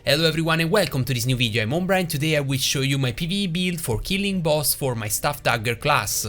Hello everyone and welcome to this new video. I'm Ombra and today I will show you my PvE build for killing boss for my staff Dagger class.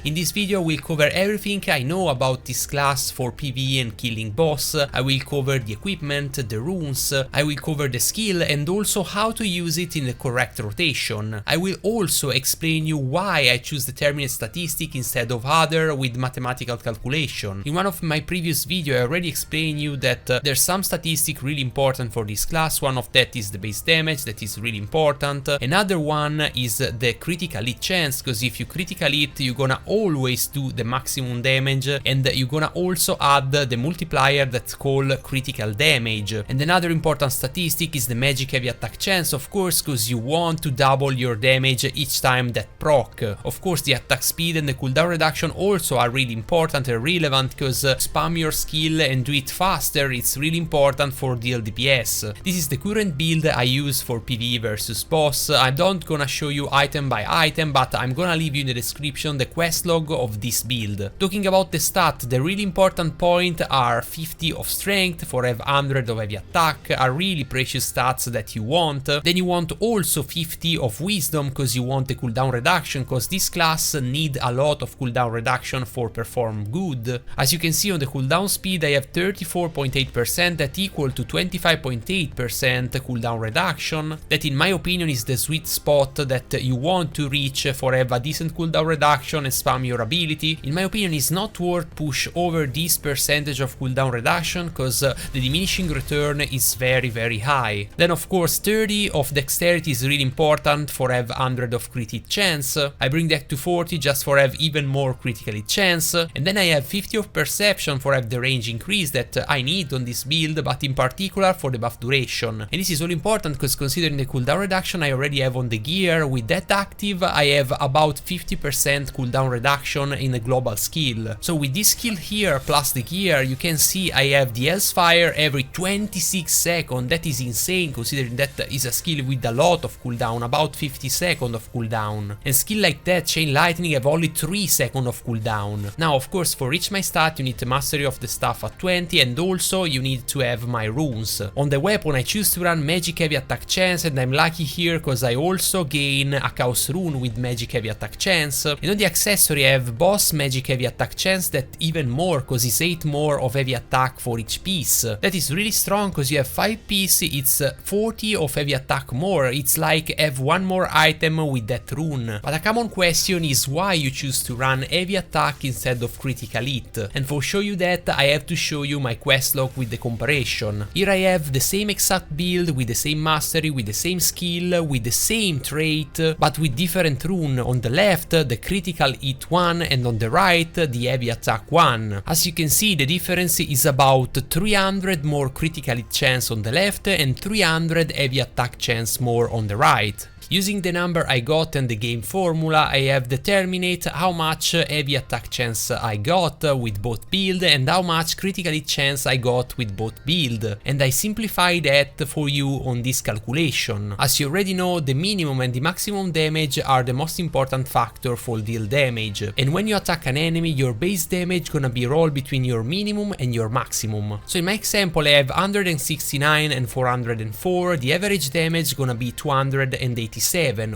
In this video I will cover everything I know about this class for PvE and killing boss. I will cover the equipment, the runes, I will cover the skill and also how to use it in the correct rotation. I will also explain you why I choose determinate statistic instead of other with mathematical calculation. In one of my previous videos I already explained you that there's some statistic really important for this class. One of that is the base damage, that is really important. Another one is the critical hit chance, because if you critical hit you're gonna always do the maximum damage and you're gonna also add the multiplier that's called critical damage. And another important statistic is the magic heavy attack chance, of course, because you want to double your damage each time that proc. Of course the attack speed and the cooldown reduction also are really important and relevant, because spam your skill and do it faster, it's really important for deal DPS. This is the current build I use for PvE versus boss. I'm not gonna show you item by item, but I'm gonna leave you in the description the quest log of this build. Talking about the stat, the really important point are 50 of strength for have 100 of heavy attack, are really precious stats that you want. Then you want also 50 of wisdom, because you want the cooldown reduction, because this class need a lot of cooldown reduction for perform good. As you can see on the cooldown speed I have 34.8% that equal to 25.8% cooldown reduction. That in my opinion is the sweet spot that you want to reach for have a decent cooldown reduction and spam your ability. In my opinion it's not worth push over this percentage of cooldown reduction, because the diminishing return is very high. Then of course 30 of dexterity is really important for have 100 of crit hit chance. I bring that to 40 just for have even more critical hit chance. And then I have 50 of perception for have the range increase that I need on this build, but in particular for the buff duration. And this is all important because considering the cooldown reduction I already have on the gear, with that active I have about 50% cooldown reduction in a global skill. So with this skill here plus the gear you can see I have the Hellfire every 26 seconds. That is insane considering that is a skill with a lot of cooldown, about 50 seconds of cooldown. And skill like that, Chain Lightning, have only 3 seconds of cooldown. Now of course for reach my stat you need the mastery of the staff at 20 and also you need to have my runes. On the weapon I choose to run magic heavy attack chance, and I'm lucky here because I also gain a chaos rune with magic heavy attack chance. And on the accessory I have boss magic heavy attack chance that even more, because it's 8 more of heavy attack for each piece. That is really strong because you have 5 pieces, it's 40 of heavy attack more. It's like have one more item with that rune. But a common question is why you choose to run heavy attack instead of critical hit. And for show you that I have to show you my quest log with the comparison. Here I have the same exact build with the same mastery, with the same skill, with the same trait, but with different rune. On the left the critical hit one and on the right the heavy attack one. As you can see the difference is about 300 more critical hit chance on the left and 300 heavy attack chance more on the right. Using the number I got and the game formula, I have determined how much heavy attack chance I got with both build and how much critical hit chance I got with both build. And I simplify that for you on this calculation. As you already know, the minimum and the maximum damage are the most important factor for deal damage. And when you attack an enemy, your base damage gonna be rolled between your minimum and your maximum. So in my example I have 169 and 404, the average damage gonna be 287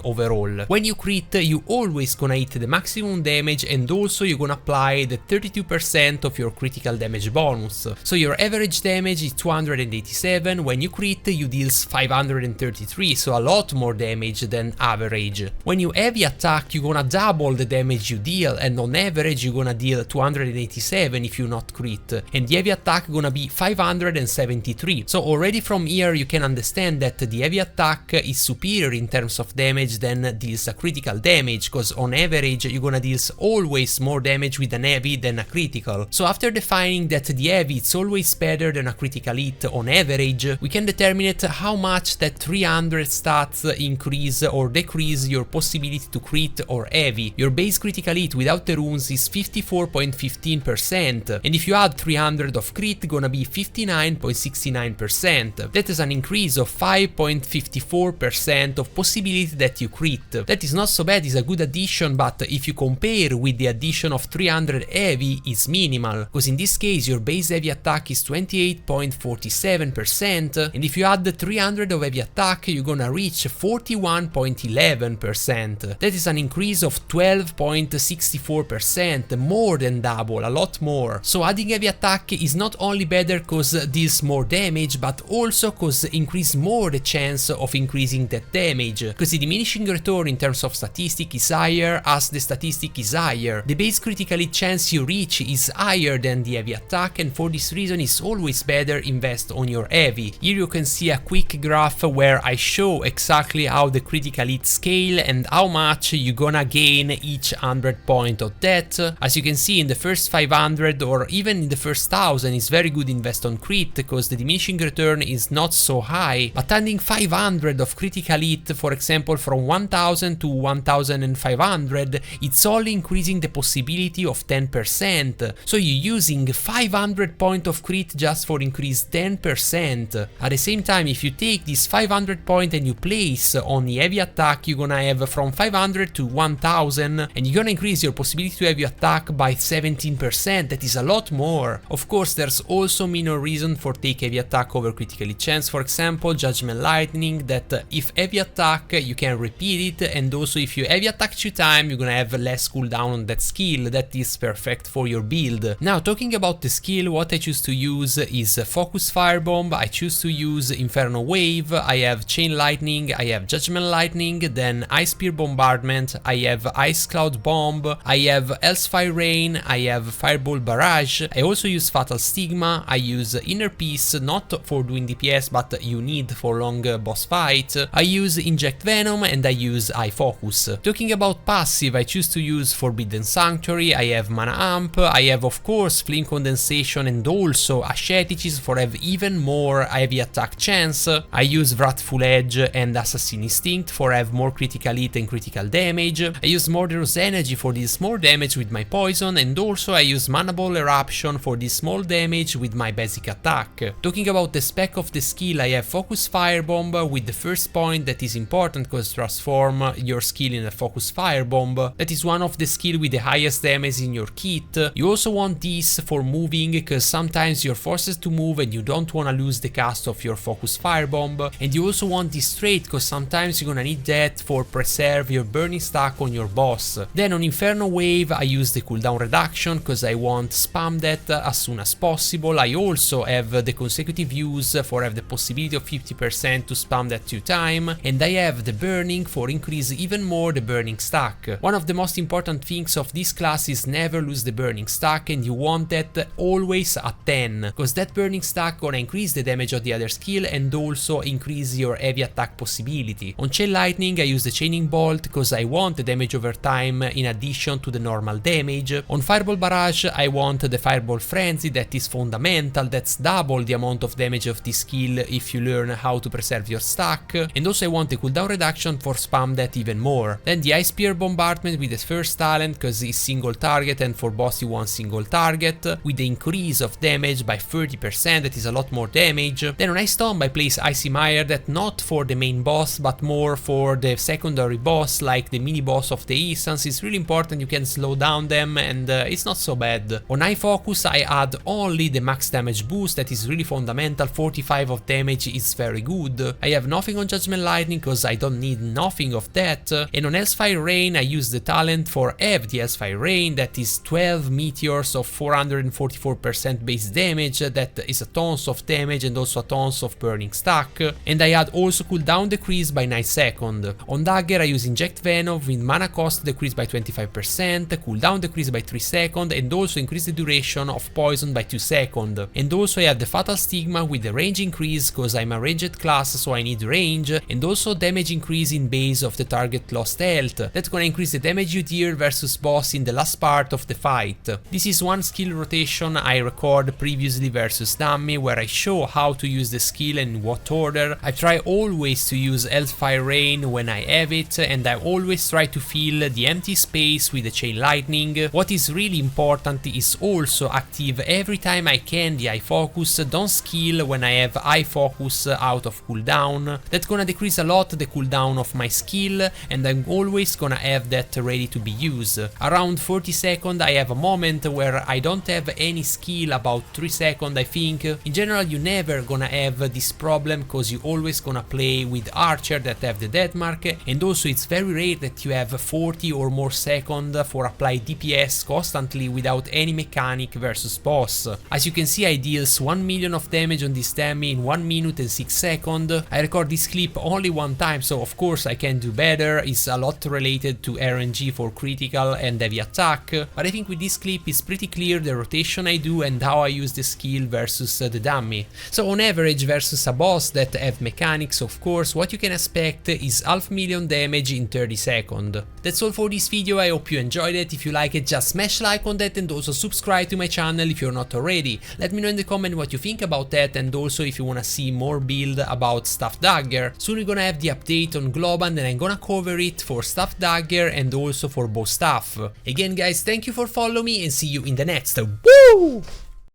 overall. When you crit you always gonna hit the maximum damage and also you're gonna apply the 32% of your critical damage bonus. So your average damage is 287, when you crit you deals 533, so a lot more damage than average. When you heavy attack you're gonna double the damage you deal, and on average you're gonna deal 287 if you not crit, and the heavy attack gonna be 573. So already from here you can understand that the heavy attack is superior in terms of damage than deals a critical damage, because on average you're gonna deal always more damage with an heavy than a critical. So after defining that the heavy is always better than a critical hit on average, we can determine how much that 300 stats increase or decrease your possibility to crit or heavy. Your base critical hit without the runes is 54.15%, and if you add 300 of crit gonna be 59.69%. That is an increase of 5.54% of possibility possibility that you crit. That is not so bad, is a good addition, but if you compare with the addition of 300 heavy, it's minimal, because in this case your base heavy attack is 28.47%, and if you add the 300 of heavy attack, you're gonna reach 41.11%. That is an increase of 12.64%, more than double, a lot more. So adding heavy attack is not only better cause deals more damage, but also cause increase more the chance of increasing that damage, because the diminishing return in terms of statistic is higher as the statistic is higher. The base critical hit chance you reach is higher than the heavy attack, and for this reason it's always better invest on your heavy. Here you can see a quick graph where I show exactly how the critical hit scale and how much you're gonna gain each 100 point of that. As you can see, in the first 500 or even in the first 1000 is very good invest on crit, because the diminishing return is not so high, but adding 500 of critical hit, for example from 1000 to 1500, it's only increasing the possibility of 10%, so you're using 500 point of crit just for increase 10%. At the same time, if you take this 500 point and you place on the heavy attack, you're gonna have from 500 to 1000, and you're gonna increase your possibility to heavy attack by 17%. That is a lot more. Of course, there's also minor reason for take heavy attack over critical hit chance. For example, Judgment Lightning, that if heavy attack you can repeat it, and also if you heavy attack 2 times you're gonna have less cooldown on that skill. That is perfect for your build. Now, talking about the skill, what I choose to use is Focus Firebomb, I choose to use Inferno Wave, I have Chain Lightning, I have Judgment Lightning, then Ice Spear Bombardment, I have Ice Cloud Bomb, I have Hellfire Rain, I have Fireball Barrage, I also use Fatal Stigma, I use Inner Peace, not for doing DPS but you need for long boss fight, I use Inject Venom, and I use Eye Focus. Talking about passive, I choose to use Forbidden Sanctuary, I have Mana Amp, I have of course Flame Condensation and also Asceticism for have even more heavy attack chance, I use Wrathful Edge and Assassin Instinct for have more critical hit and critical damage, I use Murderous Energy for this more damage with my poison, and also I use Mana Ball Eruption for this small damage with my basic attack. Talking about the spec of the skill, I have Focus Firebomb with the first point that is important because transform your skill in a Focus Firebomb. That is one of the skill with the highest damage in your kit. You also want this for moving, because sometimes you're forced to move and you don't want to lose the cast of your Focus Firebomb, and you also want this trait because sometimes you're gonna need that for preserve your burning stack on your boss. Then on Inferno Wave I use the cooldown reduction because I want spam that as soon as possible. I also have the consecutive use for have the possibility of 50% to spam that 2 times, and I have the burning for increase even more the burning stack. One of the most important things of this class is never lose the burning stack, and you want that always at 10, because that burning stack gonna increase the damage of the other skill and also increase your heavy attack possibility. On Chain Lightning I use the Chaining Bolt because I want the damage over time in addition to the normal damage. On Fireball Barrage I want the Fireball Frenzy, that is fundamental, that's double the amount of damage of this skill if you learn how to preserve your stack, and also I want the cooldown reduction for spam that even more. Then the Ice Spear Bombardment with the first talent because it's single target, and for boss you want single target, with the increase of damage by 30%, that is a lot more damage. Then on Ice Tomb I place Icy Mire, that not for the main boss but more for the secondary boss like the mini boss of the instance. It's really important, you can slow down them and it's not so bad. On Eye Focus I add only the max damage boost, that is really fundamental, 45 of damage is very good. I have nothing on Judgment Lightning because I don't need nothing of that, and on Hellfire Rain I use the talent for have the Hellfire Rain, that is 12 meteors of 444% base damage, that is a tons of damage and also a tons of burning stack, and I add also cooldown decrease by 9 seconds. On Dagger I use Inject Venom with mana cost decrease by 25%, cooldown decrease by 3 seconds, and also increase the duration of poison by 2 seconds. And also I have the Fatal Stigma with the range increase because I'm a ranged class so I need range, and also damage increase in base of the target lost health. That's gonna increase the damage you deal versus boss in the last part of the fight. This is one skill rotation I record previously versus Dummy where I show how to use the skill and in what order. I try always to use Hellfire Rain when I have it, and I always try to fill the empty space with the Chain Lightning. What is really important is also active every time I can the Eye Focus, don't skill when I have Eye Focus out of cooldown. That's gonna decrease a lot the cooldown of my skill, and I'm always gonna have that ready to be used. Around 40 seconds I have a moment where I don't have any skill, about 3 seconds I think. In general you never gonna have this problem cause you always gonna play with archer that have the death mark, and also it's very rare that you have 40 or more seconds for apply DPS constantly without any mechanic versus boss. As you can see, I deals 1 million of damage on this dummy in 1 minute and 6 seconds. I record this clip only one time, so of course I can do better. It's a lot related to RNG for critical and heavy attack, but I think with this clip it's pretty clear the rotation I do and how I use the skill versus the dummy. So on average versus a boss that have mechanics, of course, what you can expect is 500,000 damage in 30 seconds. That's all for this video. I hope you enjoyed it. If you like it, just smash like on that and also subscribe to my channel if you're not already. Let me know in the comment what you think about that, and also if you wanna see more build about Stuff Dagger. Soon we're gonna have the update on Globan and I'm gonna cover it for Stuff Dagger and also for both stuff. Again guys, thank you for following me and see you in the next. Woo!